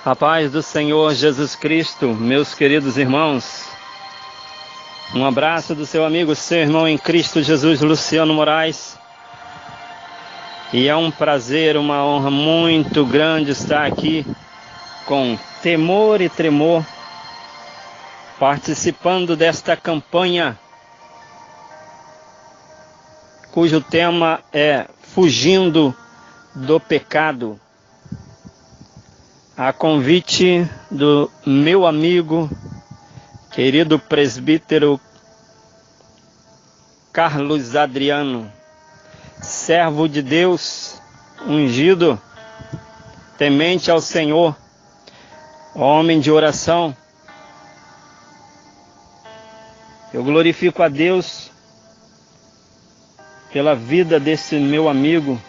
A paz do Senhor Jesus Cristo, meus queridos irmãos. Um abraço do seu amigo, seu irmão em Cristo Jesus, Luciano Moraes. E é um prazer, uma honra muito grande estar aqui com temor e tremor, participando desta campanha, cujo tema é Fugindo do Pecado. A convite do meu amigo, querido presbítero Carlos Adriano, servo de Deus, ungido, temente ao Senhor, homem de oração. Eu glorifico a Deus pela vida desse meu amigo.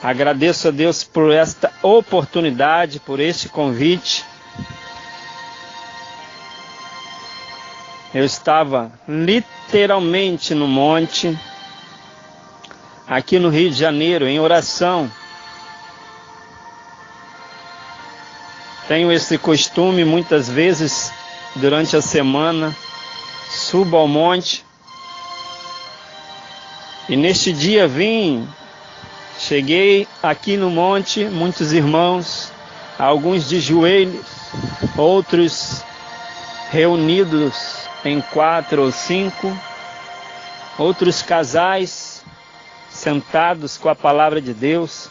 Agradeço a Deus por esta oportunidade, por este convite. Eu estava literalmente no monte, aqui no Rio de Janeiro, em oração. Tenho esse costume muitas vezes durante a semana, subo ao monte. E neste dia cheguei aqui no monte, muitos irmãos, alguns de joelhos, outros reunidos em 4 ou 5, outros casais sentados com a palavra de Deus.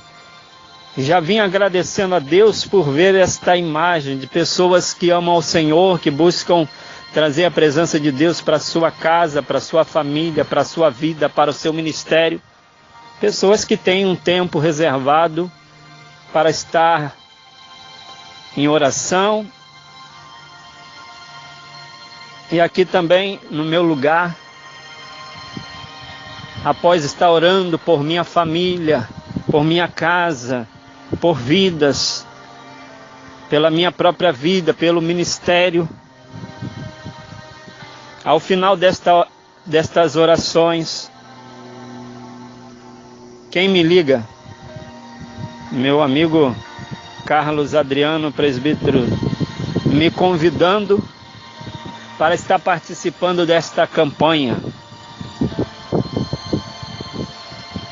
Já vim agradecendo a Deus por ver esta imagem de pessoas que amam ao Senhor, que buscam trazer a presença de Deus para a sua casa, para a sua família, para a sua vida, para o seu ministério. Pessoas que têm um tempo reservado para estar em oração. E aqui também, no meu lugar, após estar orando por minha família, por minha casa, por vidas, pela minha própria vida, pelo ministério, ao final destas orações, quem me liga? Meu amigo Carlos Adriano, presbítero, me convidando para estar participando desta campanha,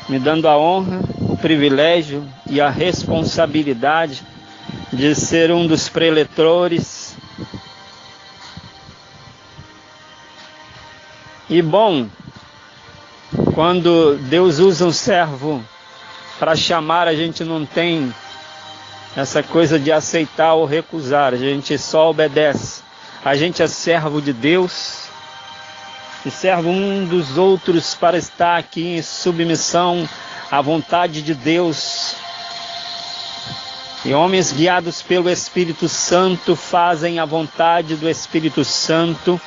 me dando a honra, o privilégio e a responsabilidade de ser um dos preletores. E bom, quando Deus usa um servo para chamar, a gente não tem essa coisa de aceitar ou recusar, a gente só obedece. A gente é servo de Deus e serve um dos outros para estar aqui em submissão à vontade de Deus. E homens guiados pelo Espírito Santo fazem a vontade do Espírito Santo,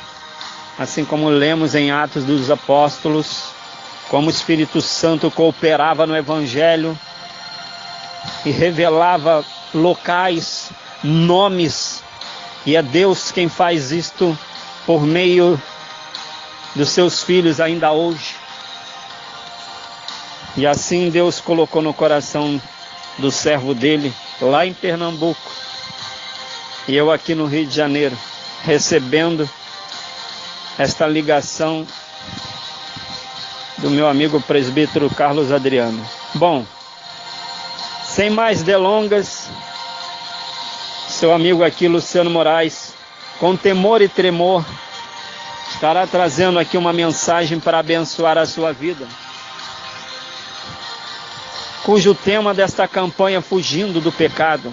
assim como lemos em Atos dos Apóstolos, como o Espírito Santo cooperava no Evangelho e revelava locais, nomes, e é Deus quem faz isto por meio dos seus filhos ainda hoje. E assim Deus colocou no coração do servo dele, lá em Pernambuco, e eu aqui no Rio de Janeiro, recebendo esta ligação do meu amigo presbítero Carlos Adriano. Bom, sem mais delongas, seu amigo aqui, Luciano Moraes, com temor e tremor, estará trazendo aqui uma mensagem para abençoar a sua vida, cujo tema desta campanha é Fugindo do Pecado.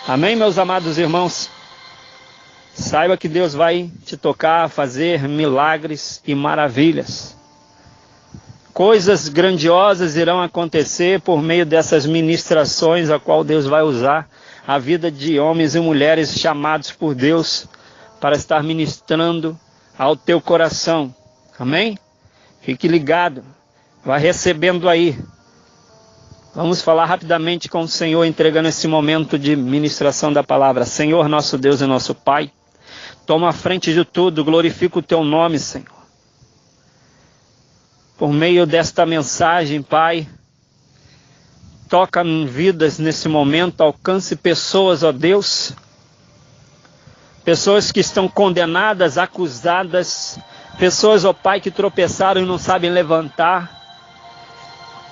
Amém, meus amados irmãos? Saiba que Deus vai te tocar a fazer milagres e maravilhas. Coisas grandiosas irão acontecer por meio dessas ministrações, a qual Deus vai usar a vida de homens e mulheres chamados por Deus para estar ministrando ao teu coração. Amém? Fique ligado, vai recebendo aí. Vamos falar rapidamente com o Senhor, entregando esse momento de ministração da palavra. Senhor, nosso Deus e nosso Pai, toma a frente de tudo, glorifica o teu nome, Senhor. Por meio desta mensagem, Pai, toca em vidas nesse momento, alcance pessoas, ó Deus, pessoas que estão condenadas, acusadas, pessoas, ó Pai, que tropeçaram e não sabem levantar.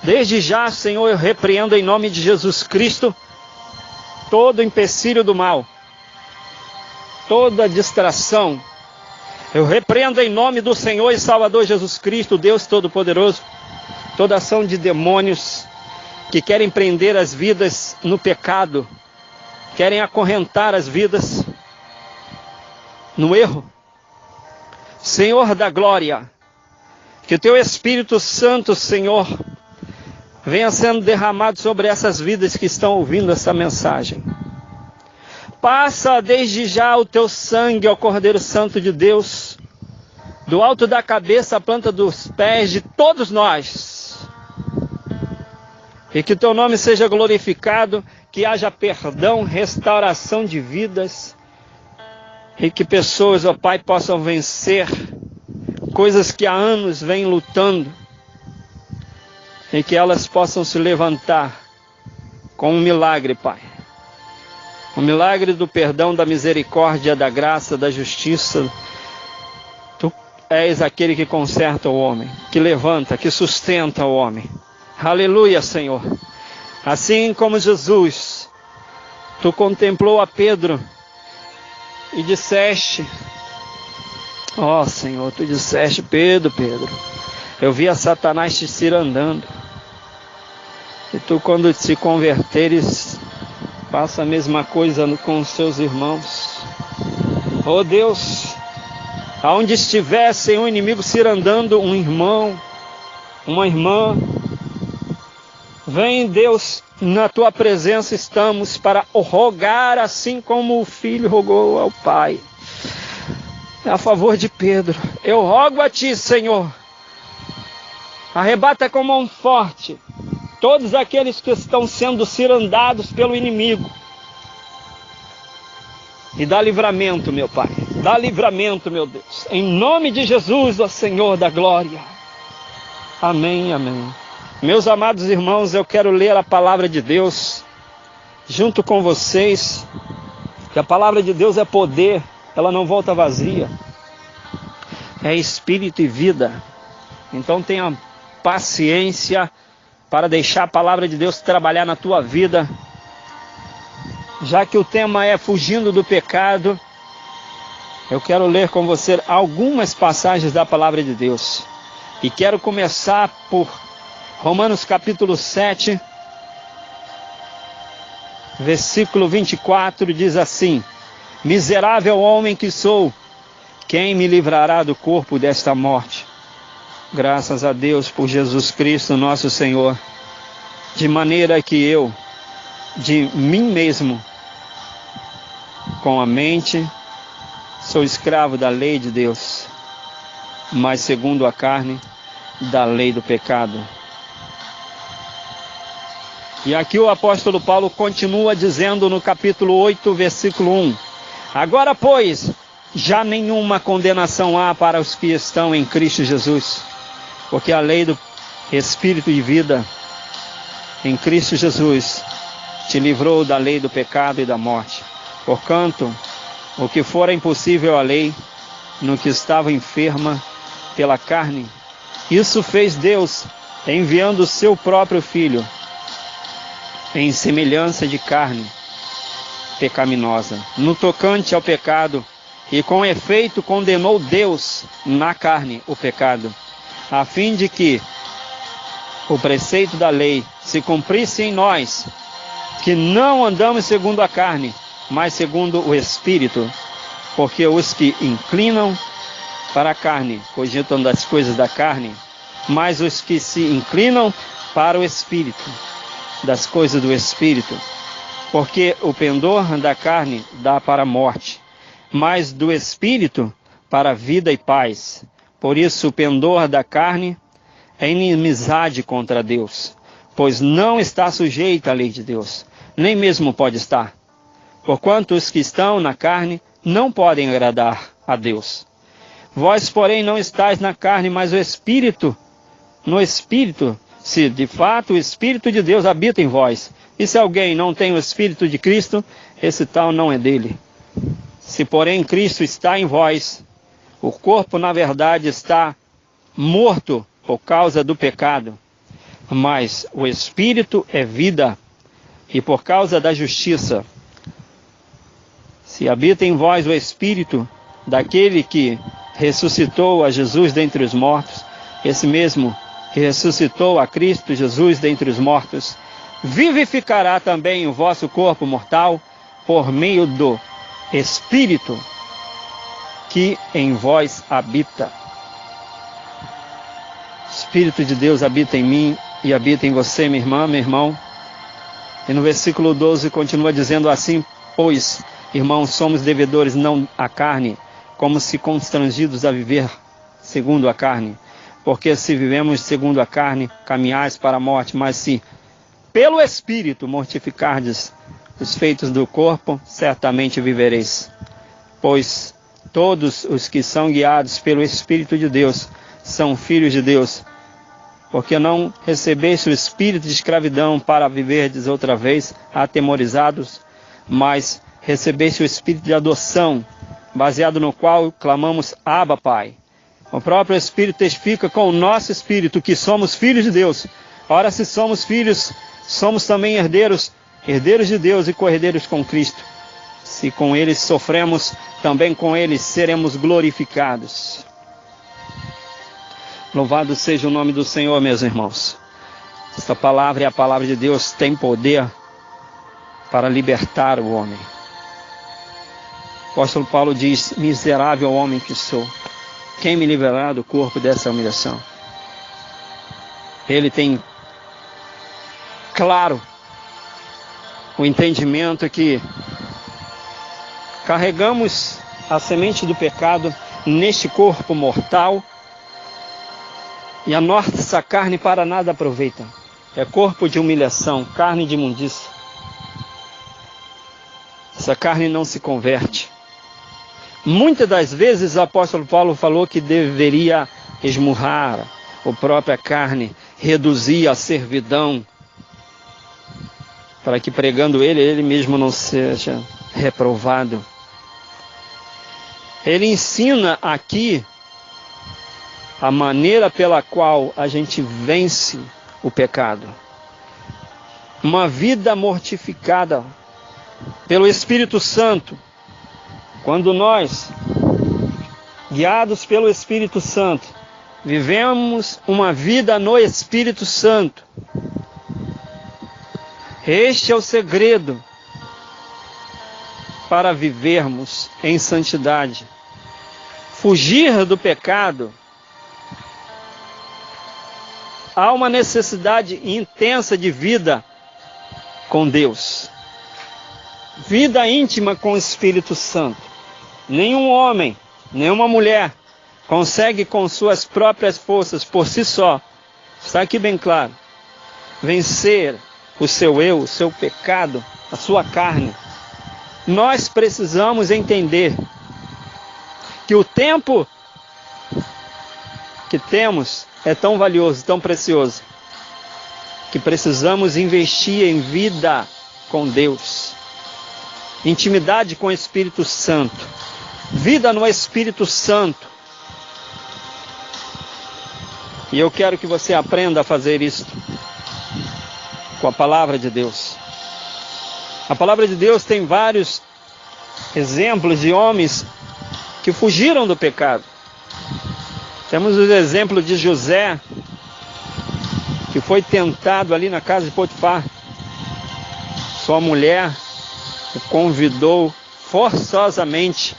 Desde já, Senhor, eu repreendo em nome de Jesus Cristo todo empecilho do mal, toda distração. Eu repreendo em nome do Senhor e Salvador Jesus Cristo, Deus Todo-Poderoso, toda ação de demônios que querem prender as vidas no pecado, querem acorrentar as vidas no erro. Senhor da glória, que o Teu Espírito Santo, Senhor, venha sendo derramado sobre essas vidas que estão ouvindo essa mensagem. Passa desde já o Teu sangue ao Cordeiro Santo de Deus, do alto da cabeça à planta dos pés de todos nós. E que o Teu nome seja glorificado, que haja perdão, restauração de vidas, e que pessoas, ó Pai, possam vencer coisas que há anos vêm lutando, e que elas possam se levantar com um milagre, Pai. O milagre do perdão, da misericórdia, da graça, da justiça. Tu és aquele que conserta o homem, que levanta, que sustenta o homem. Aleluia, Senhor. Assim como Jesus, Tu contemplou a Pedro e disseste, ó Senhor, Tu disseste, Pedro, eu vi a Satanás te cirandando. E Tu, quando te converteres, faça a mesma coisa com os seus irmãos. Oh Deus, aonde estivesse um inimigo cirandando um irmão, uma irmã, vem Deus, na Tua presença estamos para rogar assim como o filho rogou ao Pai. A favor de Pedro, eu rogo a Ti, Senhor, arrebata com mão forte todos aqueles que estão sendo cirandados pelo inimigo. E dá livramento, meu Pai. Dá livramento, meu Deus. Em nome de Jesus, ó Senhor da glória. Amém, amém. Meus amados irmãos, eu quero ler a palavra de Deus junto com vocês. Que a palavra de Deus é poder. Ela não volta vazia. É espírito e vida. Então tenha paciência para deixar a palavra de Deus trabalhar na tua vida. Já que o tema é fugindo do pecado, eu quero ler com você algumas passagens da palavra de Deus. E quero começar por Romanos capítulo 7, versículo 24, diz assim: miserável homem que sou, quem me livrará do corpo desta morte? Graças a Deus por Jesus Cristo, nosso Senhor, de maneira que eu, de mim mesmo, com a mente, sou escravo da lei de Deus, mas segundo a carne, da lei do pecado. E aqui o apóstolo Paulo continua dizendo no capítulo 8, versículo 1: agora, pois, já nenhuma condenação há para os que estão em Cristo Jesus, porque a lei do Espírito e vida em Cristo Jesus te livrou da lei do pecado e da morte. Porquanto, o que fora impossível à lei, no que estava enferma pela carne, isso fez Deus, enviando o seu próprio Filho, em semelhança de carne pecaminosa, no tocante ao pecado, e com efeito condenou Deus na carne o pecado, a fim de que o preceito da lei se cumprisse em nós, que não andamos segundo a carne, mas segundo o Espírito. Porque os que inclinam para a carne cogitam das coisas da carne, mas os que se inclinam para o Espírito, das coisas do Espírito. Porque o pendor da carne dá para a morte, mas do Espírito para a vida e paz. Por isso o pendor da carne é inimizade contra Deus, pois não está sujeito à lei de Deus, nem mesmo pode estar. Porquanto os que estão na carne não podem agradar a Deus. Vós, porém, não estáis na carne, mas no Espírito, se de fato o Espírito de Deus habita em vós. E se alguém não tem o Espírito de Cristo, esse tal não é dele. Se porém Cristo está em vós, o corpo na verdade está morto por causa do pecado, mas o Espírito é vida e por causa da justiça. Se habita em vós o Espírito daquele que ressuscitou a Jesus dentre os mortos, esse mesmo que ressuscitou a Cristo Jesus dentre os mortos, vivificará também o vosso corpo mortal por meio do Espírito que em vós habita. O Espírito de Deus habita em mim e habita em você, minha irmã, meu irmão. E no versículo 12 continua dizendo assim: pois, irmãos, somos devedores não à carne, como se constrangidos a viver segundo a carne. Porque se vivemos segundo a carne, caminhais para a morte, mas se pelo Espírito mortificardes os feitos do corpo, certamente vivereis. Pois todos os que são guiados pelo Espírito de Deus são filhos de Deus. Porque não recebeste o espírito de escravidão para viverdes outra vez atemorizados, mas recebeste o espírito de adoção, baseado no qual clamamos: Abba, Pai. O próprio Espírito testifica com o nosso espírito que somos filhos de Deus. Ora, se somos filhos, somos também herdeiros, herdeiros de Deus e co-herdeiros com Cristo. Se com eles sofremos, também com eles seremos glorificados. Louvado seja o nome do Senhor, meus irmãos. Esta palavra é a palavra de Deus, tem poder para libertar o homem. O apóstolo Paulo diz: miserável homem que sou, quem me livrará do corpo dessa humilhação? Ele tem claro o entendimento que carregamos a semente do pecado neste corpo mortal e a nossa carne para nada aproveita. É corpo de humilhação, carne de imundícia. Essa carne não se converte. Muitas das vezes o apóstolo Paulo falou que deveria esmurrar a própria carne, reduzir a servidão, para que pregando ele mesmo não seja reprovado. Ele ensina aqui a maneira pela qual a gente vence o pecado. Uma vida mortificada pelo Espírito Santo. Quando nós, guiados pelo Espírito Santo, vivemos uma vida no Espírito Santo, este é o segredo para vivermos em santidade. Fugir do pecado. Há uma necessidade intensa de vida com Deus. Vida íntima com o Espírito Santo. Nenhum homem, nenhuma mulher consegue com suas próprias forças, por si só, está aqui bem claro, vencer o seu eu, o seu pecado, a sua carne. Nós precisamos entender que o tempo que temos é tão valioso, tão precioso, que precisamos investir em vida com Deus, intimidade com o Espírito Santo, vida no Espírito Santo. E eu quero que você aprenda a fazer isso com a palavra de Deus. A palavra de Deus tem vários exemplos de homens que fugiram do pecado. Temos o exemplo de José, que foi tentado ali na casa de Potifar. Sua mulher o convidou forçosamente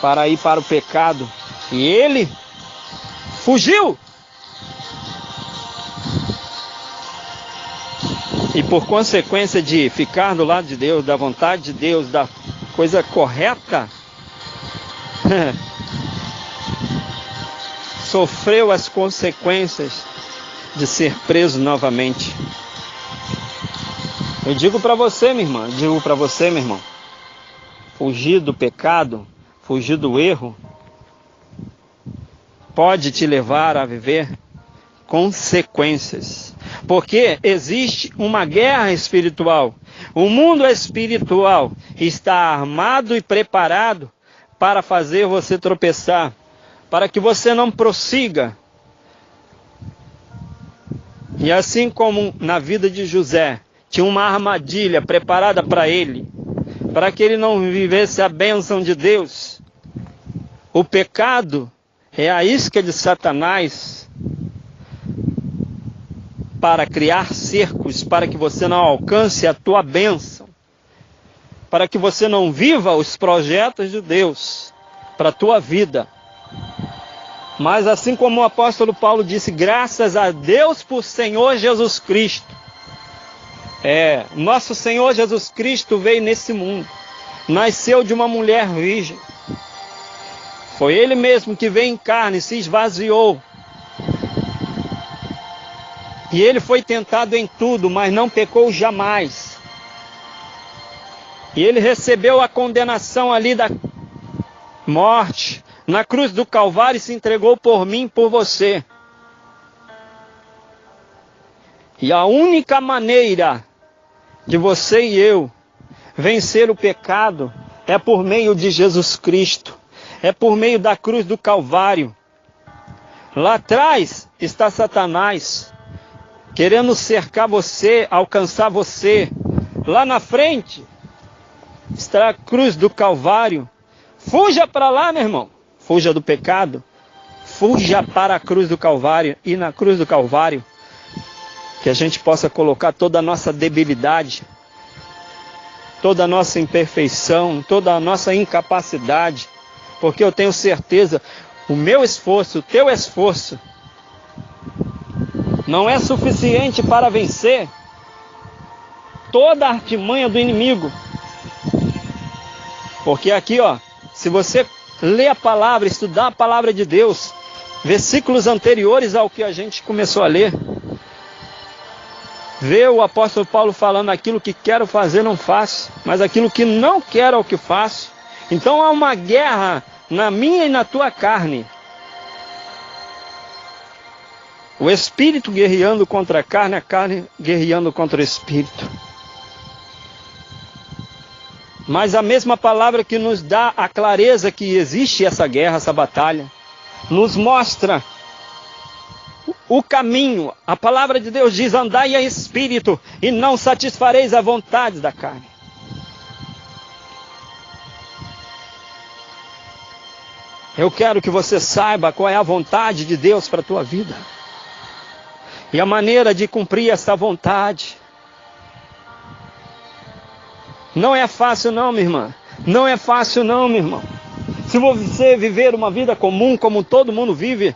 para ir para o pecado. E ele fugiu. E por consequência de ficar do lado de Deus, da vontade de Deus, da coisa correta, sofreu as consequências de ser preso novamente. Eu digo para você, minha irmã, digo para você, meu irmão, fugir do pecado, fugir do erro, pode te levar a viver consequências. Porque existe uma guerra espiritual. O mundo espiritual está armado e preparado para fazer você tropeçar, para que você não prossiga. E assim como na vida de José, tinha uma armadilha preparada para ele, para que ele não vivesse a bênção de Deus. O pecado é a isca de Satanás para criar cercos, para que você não alcance a tua bênção, para que você não viva os projetos de Deus para a tua vida. Mas assim como o apóstolo Paulo disse, graças a Deus por Senhor Jesus Cristo. Nosso Senhor Jesus Cristo veio nesse mundo, nasceu de uma mulher virgem. Foi Ele mesmo que veio em carne, se esvaziou. E Ele foi tentado em tudo, mas não pecou jamais. E Ele recebeu a condenação ali da morte, na cruz do Calvário, e se entregou por mim e por você. E a única maneira de você e eu vencer o pecado é por meio de Jesus Cristo. É por meio da cruz do Calvário. Lá atrás está Satanás, querendo cercar você, alcançar você. Lá na frente está a cruz do Calvário. Fuja para lá, meu irmão. Fuja do pecado. Fuja para a cruz do Calvário. E na cruz do Calvário, que a gente possa colocar toda a nossa debilidade, toda a nossa imperfeição, toda a nossa incapacidade. Porque eu tenho certeza, o meu esforço, o teu esforço, não é suficiente para vencer toda a artimanha do inimigo. Porque aqui, se você ler a palavra, estudar a palavra de Deus, versículos anteriores ao que a gente começou a ler, vê o apóstolo Paulo falando, aquilo que quero fazer não faço, mas aquilo que não quero é o que faço. Então há uma guerra na minha e na tua carne. O espírito guerreando contra a carne guerreando contra o espírito. Mas a mesma palavra que nos dá a clareza que existe essa guerra, essa batalha, nos mostra o caminho. A palavra de Deus diz, andai em espírito e não satisfareis a vontade da carne. Eu quero que você saiba qual é a vontade de Deus para a tua vida. E a maneira de cumprir essa vontade. Não é fácil não, minha irmã. Não é fácil não, meu irmão. Se você viver uma vida comum, como todo mundo vive,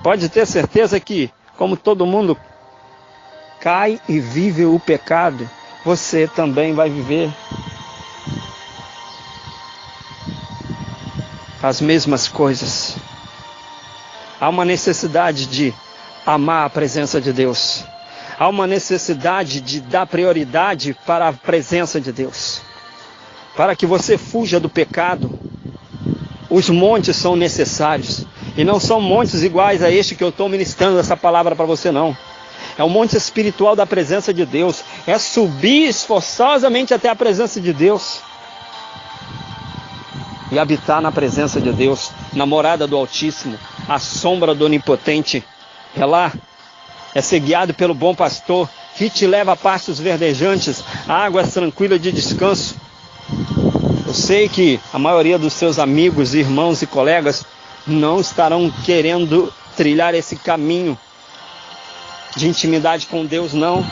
pode ter certeza que, como todo mundo cai e vive o pecado, você também vai viver as mesmas coisas. Há uma necessidade de amar a presença de Deus. Há uma necessidade de dar prioridade para a presença de Deus. Para que você fuja do pecado, os montes são necessários. E não são montes iguais a este que eu estou ministrando essa palavra para você, não. É o monte espiritual da presença de Deus. É subir esforçosamente até a presença de Deus. E habitar na presença de Deus, na morada do Altíssimo, à sombra do Onipotente. É lá, é ser guiado pelo bom pastor, que te leva a pastos verdejantes, a águas tranquilas de descanso. Eu sei que a maioria dos seus amigos, irmãos e colegas não estarão querendo trilhar esse caminho de intimidade com Deus, não.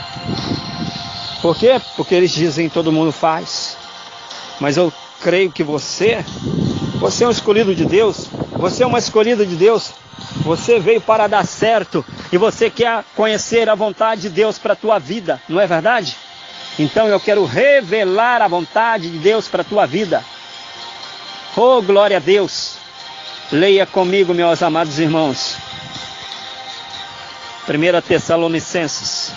Por quê? Porque eles dizem que todo mundo faz. Mas eu creio que você é um escolhido de Deus, você é uma escolhida de Deus, você veio para dar certo e você quer conhecer a vontade de Deus para a tua vida, não é verdade? Então eu quero revelar a vontade de Deus para a tua vida. Oh, glória a Deus! Leia comigo, meus amados irmãos. 1 Tessalonicenses,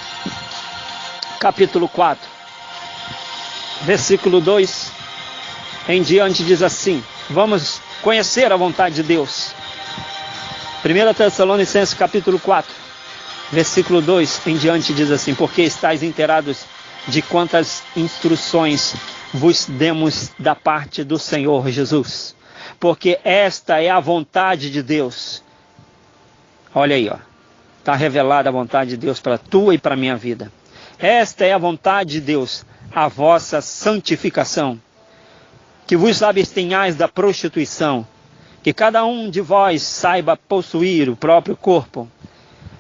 capítulo 4, versículo 2 em diante diz assim. Vamos conhecer a vontade de Deus. 1 Tessalonicenses, capítulo 4, Versículo 2 em diante diz assim: porque estáis inteirados de quantas instruções vos demos da parte do Senhor Jesus. Porque esta é a vontade de Deus. Olha aí, ó. Está revelada a vontade de Deus para a tua e para a minha vida. Esta é a vontade de Deus, a vossa santificação. Que vos abstenhais da prostituição. Que cada um de vós saiba possuir o próprio corpo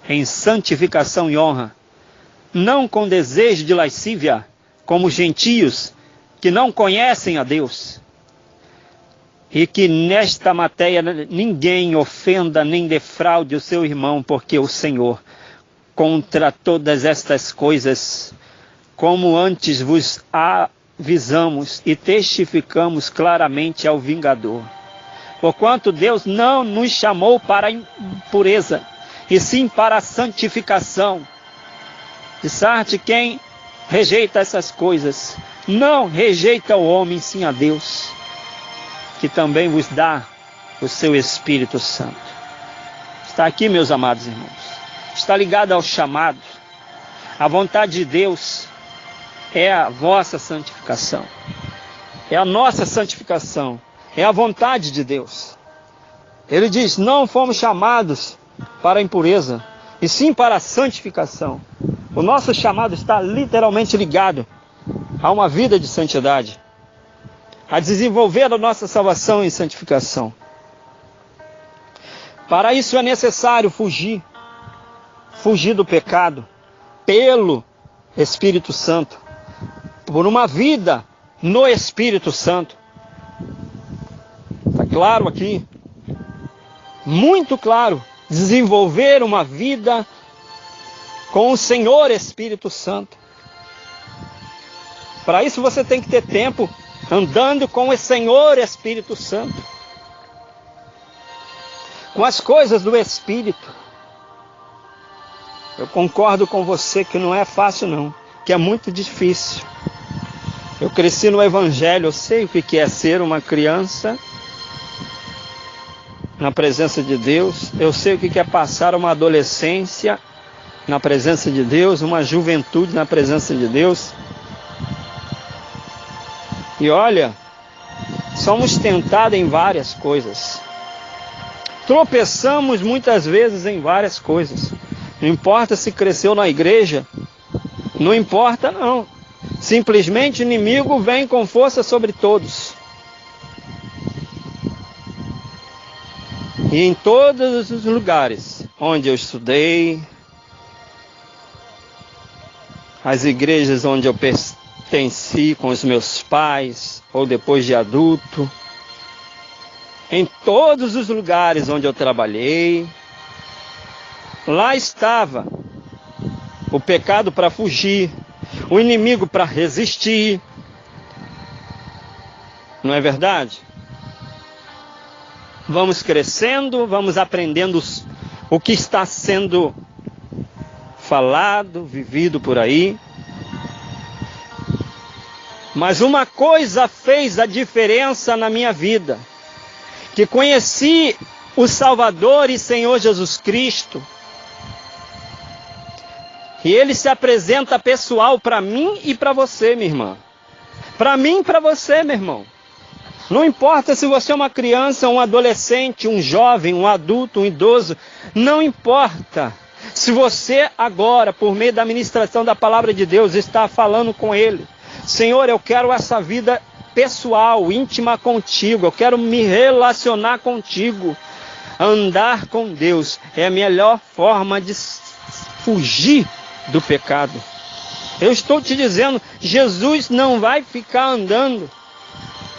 em santificação e honra, não com desejo de lascívia, como os gentios que não conhecem a Deus. E que nesta matéria ninguém ofenda nem defraude o seu irmão, porque o Senhor, contra todas estas coisas, como antes vos avisamos e testificamos claramente ao vingador. Porquanto Deus não nos chamou para a impureza, e sim para a santificação. De sorte quem rejeita essas coisas, não rejeita o homem, sim a Deus, que também vos dá o seu Espírito Santo. Está aqui, meus amados irmãos. Está ligado ao chamado. A vontade de Deus é a vossa santificação. É a nossa santificação. É a vontade de Deus. Ele diz, não fomos chamados para a impureza, e sim para a santificação. O nosso chamado está literalmente ligado a uma vida de santidade, a desenvolver a nossa salvação e santificação. Para isso é necessário fugir do pecado pelo Espírito Santo, por uma vida no Espírito Santo. Está claro aqui? Muito claro. Desenvolver uma vida com o Senhor Espírito Santo. Para isso você tem que ter tempo andando com o Senhor Espírito Santo, com as coisas do Espírito. Eu concordo com você que não é fácil não, que é muito difícil. Eu cresci no Evangelho, eu sei o que é ser uma criança na presença de Deus. Eu sei o que é passar uma adolescência na presença de Deus, uma juventude na presença de Deus. E olha, somos tentados em várias coisas. Tropeçamos muitas vezes em várias coisas. Não importa se cresceu na igreja, não importa não. Simplesmente o inimigo vem com força sobre todos. E em todos os lugares onde eu estudei, as igrejas onde eu pertenci com os meus pais, ou depois de adulto, em todos os lugares onde eu trabalhei, lá estava o pecado para fugir, o inimigo para resistir. Não é verdade? Vamos crescendo, vamos aprendendo o que está sendo falado, vivido por aí. Mas uma coisa fez a diferença na minha vida, que conheci o Salvador e Senhor Jesus Cristo, e Ele se apresenta pessoal para mim e para você, minha irmã. Para mim e para você, meu irmão. Não importa se você é uma criança, um adolescente, um jovem, um adulto, um idoso. Não importa. Se você agora, por meio da ministração da palavra de Deus, está falando com Ele. Senhor, eu quero essa vida pessoal, íntima contigo. Eu quero me relacionar contigo. Andar com Deus é a melhor forma de fugir do pecado. Eu estou te dizendo, Jesus não vai ficar andando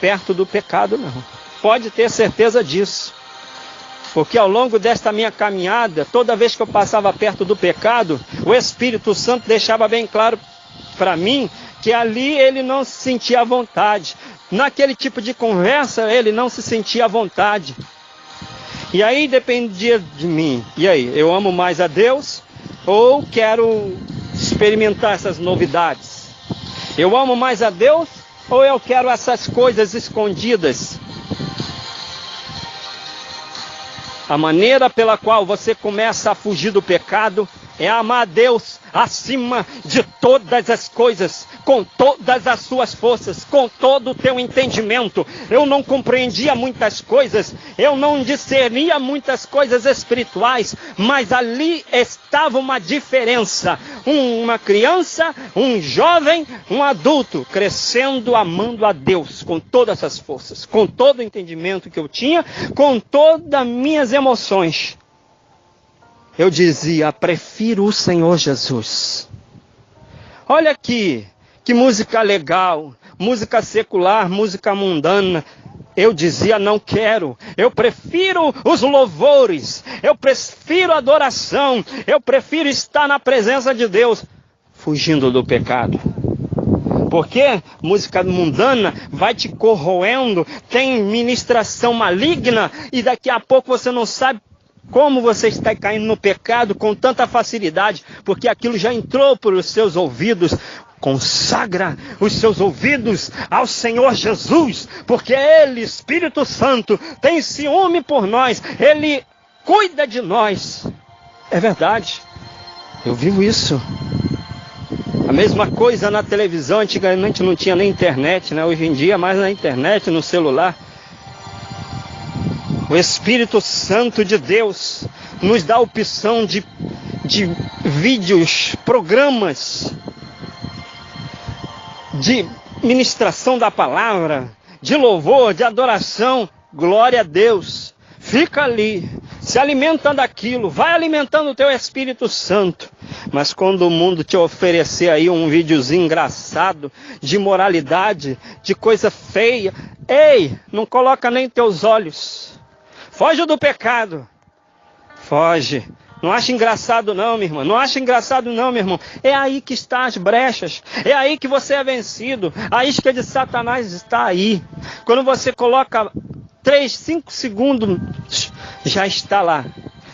perto do pecado, não. Pode ter certeza disso. Porque ao longo desta minha caminhada, toda vez que eu passava perto do pecado, o Espírito Santo deixava bem claro para mim que ali ele não se sentia à vontade. Naquele tipo de conversa, ele não se sentia à vontade. E aí dependia de mim. E aí, eu amo mais a Deus ou quero experimentar essas novidades? Eu amo mais a Deus ou eu quero essas coisas escondidas? A maneira pela qual você começa a fugir do pecado é amar a Deus acima de todas as coisas, com todas as suas forças, com todo o teu entendimento. Eu não compreendia muitas coisas, eu não discernia muitas coisas espirituais, mas ali estava uma diferença. Uma criança, um jovem, um adulto, crescendo, amando a Deus com todas as forças, com todo o entendimento que eu tinha, com todas as minhas emoções. Eu dizia, prefiro o Senhor Jesus. Olha aqui, que música legal, música secular, música mundana. Eu dizia, não quero, eu prefiro os louvores, eu prefiro a adoração, eu prefiro estar na presença de Deus, fugindo do pecado. Porque música mundana vai te corroendo, tem ministração maligna, e daqui a pouco você não sabe como você está caindo no pecado com tanta facilidade, porque aquilo já entrou por os seus ouvidos. Consagra os seus ouvidos ao Senhor Jesus, porque Ele, Espírito Santo, tem ciúme por nós, Ele cuida de nós. É verdade, eu vivo isso. A mesma coisa na televisão, antigamente não tinha nem internet, né? Hoje em dia mais na internet, no celular. O Espírito Santo de Deus nos dá a opção de vídeos, programas, de ministração da palavra, de louvor, de adoração. Glória a Deus. Fica ali, se alimenta daquilo, vai alimentando o teu Espírito Santo. Mas quando o mundo te oferecer aí um videozinho engraçado, de moralidade, de coisa feia, ei, não coloca nem teus olhos. Foge do pecado. Foge. Não acha engraçado não, minha irmã. Não acha engraçado não, meu irmão. É aí que estão as brechas. É aí que você é vencido. A isca de Satanás está aí. Quando você coloca 3, 5 segundos, já está lá.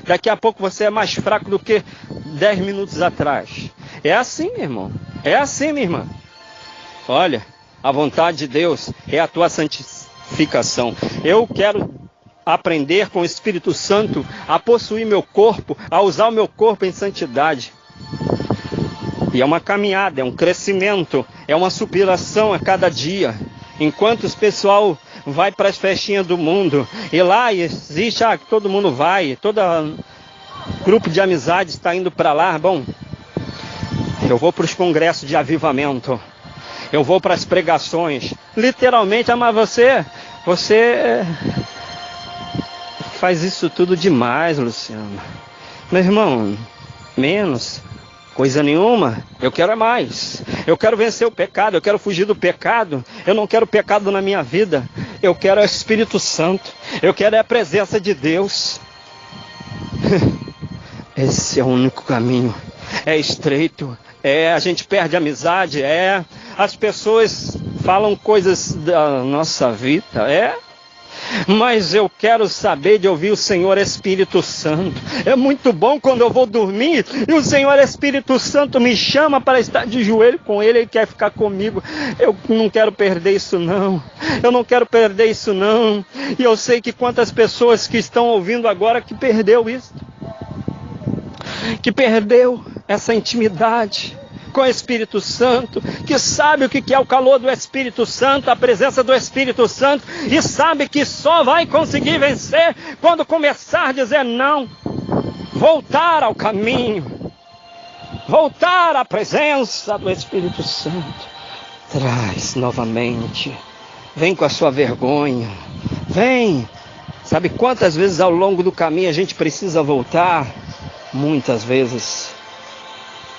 Daqui a pouco você é mais fraco do que 10 minutos atrás. É assim, meu irmão. É assim, minha irmã. Olha, a vontade de Deus é a tua santificação. Eu quero aprender com o Espírito Santo a possuir meu corpo, a usar o meu corpo em santidade. E é uma caminhada, é um crescimento, é uma superação a cada dia. Enquanto o pessoal vai para as festinhas do mundo, e lá existe, todo mundo vai, todo grupo de amizade está indo para lá. Bom, eu vou para os congressos de avivamento, eu vou para as pregações, literalmente, mas você faz isso tudo demais, Luciano. Meu irmão, menos, coisa nenhuma. Eu quero é mais. Eu quero vencer o pecado, eu quero fugir do pecado. Eu não quero pecado na minha vida. Eu quero o Espírito Santo. Eu quero a presença de Deus. Esse é o único caminho. É estreito. A gente perde a amizade. As pessoas falam coisas da nossa vida. Mas eu quero saber de ouvir o Senhor Espírito Santo. É muito bom quando eu vou dormir e o Senhor Espírito Santo me chama para estar de joelho com Ele. Ele quer ficar comigo. Eu não quero perder isso não. Eu não quero perder isso não. E eu sei que quantas pessoas que estão ouvindo agora que perdeu isso. Que perdeu essa intimidade com o Espírito Santo, que sabe o que é o calor do Espírito Santo, a presença do Espírito Santo, e sabe que só vai conseguir vencer quando começar a dizer não, voltar ao caminho, voltar à presença do Espírito Santo. Traz novamente, vem com a sua vergonha, vem. Sabe quantas vezes ao longo do caminho a gente precisa voltar? Muitas vezes.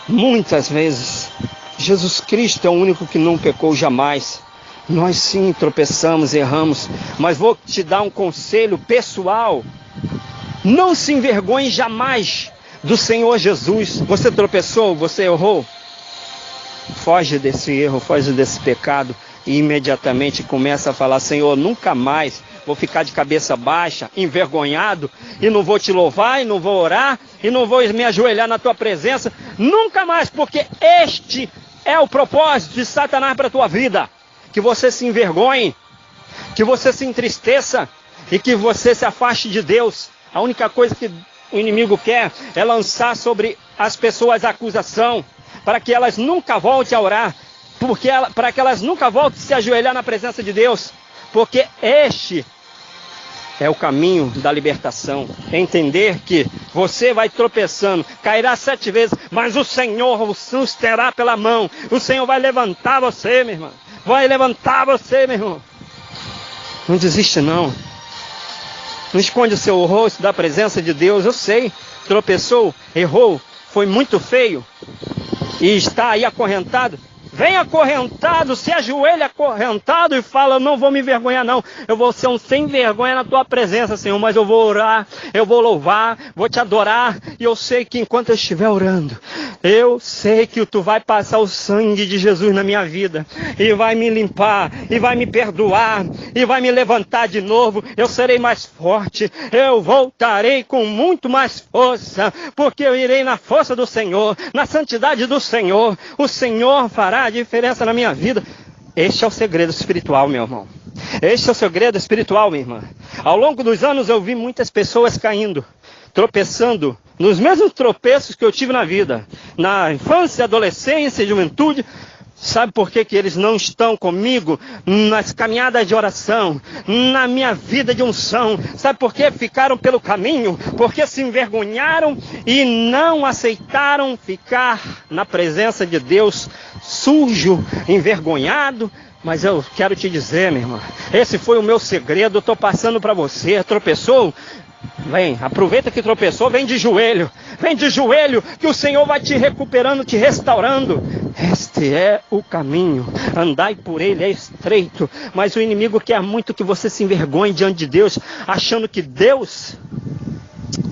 Muitas vezes. Jesus Cristo é o único que não pecou jamais. Nós sim tropeçamos, erramos, mas vou te dar um conselho pessoal. Não se envergonhe jamais do Senhor Jesus. Você tropeçou, você errou. Foge desse erro, foge desse pecado e imediatamente começa a falar: Senhor, nunca mais vou ficar de cabeça baixa, envergonhado, e não vou te louvar, e não vou orar, e não vou me ajoelhar na tua presença, nunca mais, porque este é o propósito de Satanás para a tua vida. Que você se envergonhe, que você se entristeça, e que você se afaste de Deus. A única coisa que o inimigo quer é lançar sobre as pessoas a acusação, para que elas nunca voltem a orar, para que elas nunca voltem a se ajoelhar na presença de Deus, porque este é o caminho da libertação. Entender que você vai tropeçando, cairá 7 vezes, mas o Senhor o susterá pela mão. O Senhor vai levantar você, minha irmã. Vai levantar você, meu irmão. Não desiste não. Não esconde o seu rosto da presença de Deus. Eu sei, tropeçou, errou, foi muito feio e está aí acorrentado. Vem acorrentado, se ajoelha acorrentado e fala: eu não vou me envergonhar não, eu vou ser um sem vergonha na tua presença, Senhor, mas eu vou orar, eu vou louvar, vou te adorar, e eu sei que enquanto eu estiver orando, eu sei que tu vai passar o sangue de Jesus na minha vida, e vai me limpar, e vai me perdoar, e vai me levantar de novo, eu serei mais forte, eu voltarei com muito mais força, porque eu irei na força do Senhor, na santidade do Senhor, o Senhor fará a diferença na minha vida. Este é o segredo espiritual, meu irmão. Este é o segredo espiritual, minha irmã. Ao longo dos anos eu vi muitas pessoas caindo, tropeçando nos mesmos tropeços que eu tive na vida, na infância, adolescência e juventude. Sabe por que eles não estão comigo nas caminhadas de oração, na minha vida de unção? Sabe por que ficaram pelo caminho? Porque se envergonharam e não aceitaram ficar na presença de Deus sujo, envergonhado. Mas eu quero te dizer, minha irmã, esse foi o meu segredo, eu estou passando para você. Tropeçou? Vem, aproveita que tropeçou, vem de joelho, que o Senhor vai te recuperando, te restaurando. Este é o caminho, andai por ele, é estreito, mas o inimigo quer muito que você se envergonhe diante de Deus, achando que Deus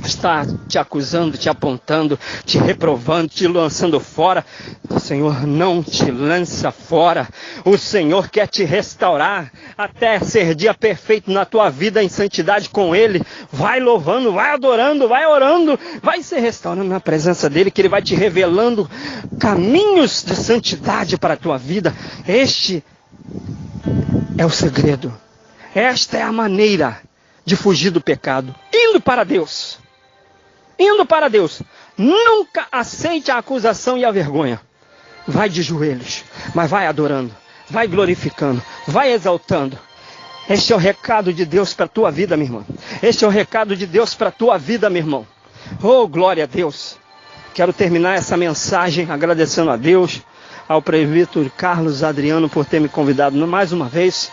está te acusando, te apontando, te reprovando, te lançando fora. O Senhor não te lança fora. O Senhor quer te restaurar até ser dia perfeito na tua vida em santidade com Ele. Vai louvando, vai adorando, vai orando, vai se restaurando na presença dEle, que Ele vai te revelando caminhos de santidade para a tua vida. Este é o segredo. Esta é a maneira de fugir do pecado, indo para Deus. Indo para Deus. Nunca aceite a acusação e a vergonha. Vai de joelhos, mas vai adorando, vai glorificando, vai exaltando. Este é o recado de Deus para a tua vida, minha irmã. Este é o recado de Deus para a tua vida, meu irmão. Oh, glória a Deus. Quero terminar essa mensagem agradecendo a Deus, ao presbítero Carlos Adriano por ter me convidado mais uma vez.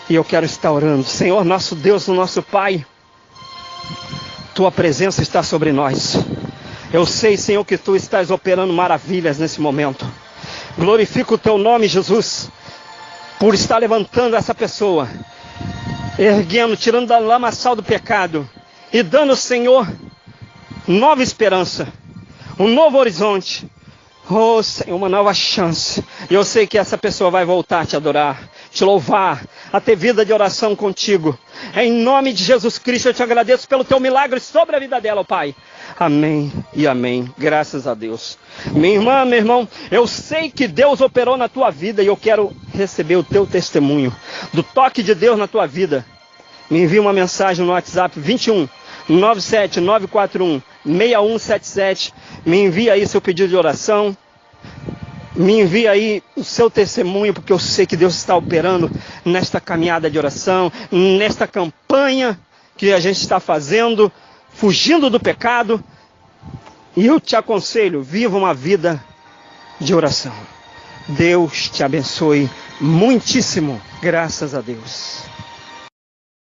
E eu quero estar orando. Senhor, nosso Deus, nosso Pai, tua presença está sobre nós. Eu sei, Senhor, que tu estás operando maravilhas nesse momento. Glorifico o teu nome, Jesus, por estar levantando essa pessoa, erguendo, tirando da lamaçal do pecado e dando, Senhor, nova esperança, um novo horizonte. Oh, Senhor, uma nova chance. E eu sei que essa pessoa vai voltar a te adorar, te louvar, a ter vida de oração contigo. Em nome de Jesus Cristo, eu te agradeço pelo teu milagre sobre a vida dela, oh Pai. Amém e amém. Graças a Deus. Minha irmã, meu irmão, eu sei que Deus operou na tua vida e eu quero receber o teu testemunho do toque de Deus na tua vida. Me envie uma mensagem no WhatsApp 21 97 941 6177. Me envia aí seu pedido de oração. Me envia aí o seu testemunho, porque eu sei que Deus está operando nesta caminhada de oração, nesta campanha que a gente está fazendo, fugindo do pecado. E eu te aconselho, viva uma vida de oração. Deus te abençoe muitíssimo. Graças a Deus.